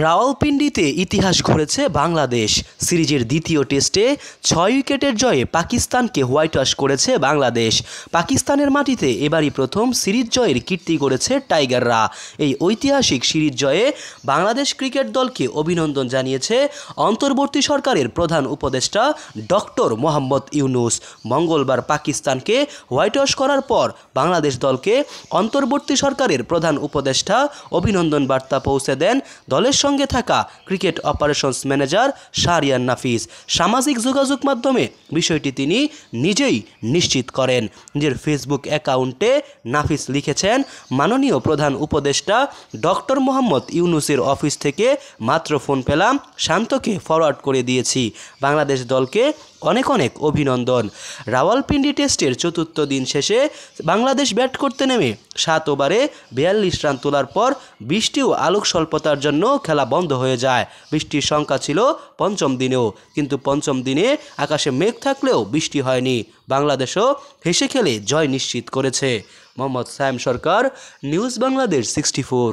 রাওয়ালপিন্ডিতে ইতিহাস গড়েছে বাংলাদেশ। সিরিজের দ্বিতীয় টেস্টে ৬ উইকেটের জয়ে পাকিস্তানকে হোয়াইট ওয়াশ করেছে বাংলাদেশ। পাকিস্তানের মাটিতে এবারই প্রথম সিরিজ জয়ের কীর্তি গড়েছে টাইগাররা। এই ঐতিহাসিক সিরিজ জয়ে বাংলাদেশ ক্রিকেট দলকে অভিনন্দন জানিয়েছে অন্তর্বর্তী সরকারের প্রধান উপদেষ্টা ডক্টর মোহাম্মদ ইউনূস। মঙ্গলবার পাকিস্তানকে হোয়াইট ওয়াশ করার পর বাংলাদেশ দলকে অন্তর্বর্তী সরকারের প্রধান উপদেষ্টা অভিনন্দন বার্তা পৌঁছে দেন দলের সঙ্গে থাকা ক্রিকেট অপারেশনস ম্যানেজার শাহরিয়ার নাফিস। সামাজিক যোগাযোগ মাধ্যমে বিষয়টি তিনি নিজেই নিশ্চিত করেন। নিজের ফেসবুক অ্যাকাউন্টে নাফিস লিখেছেন, মাননীয় প্রধান উপদেষ্টা ডক্টর মোহাম্মদ ইউনূসের অফিস থেকে মাত্র ফোন পেলাম, শান্তকে ফরওয়ার্ড করে দিয়েছি। বাংলাদেশ দলকে অনেক অনেক অভিনন্দন। রাওয়ালপিন্ডি টেস্টের চতুর্থ দিন শেষে বাংলাদেশ ব্যাট করতে নেমে 7 ওভারে 42 রান তোলার পর বৃষ্টি ও আলোক স্বল্পতার জন্য খেলা বন্ধ হয়ে যায়। বৃষ্টির সংখ্যা ছিল পঞ্চম দিনেও, কিন্তু পঞ্চম দিনে আকাশে মেঘ থাকলেও বৃষ্টি হয়নি। বাংলাদেশও হেসে খেলে জয় নিশ্চিত করেছে। মোহাম্মদ সায়েম সরকার, নিউজ বাংলাদেশ 64।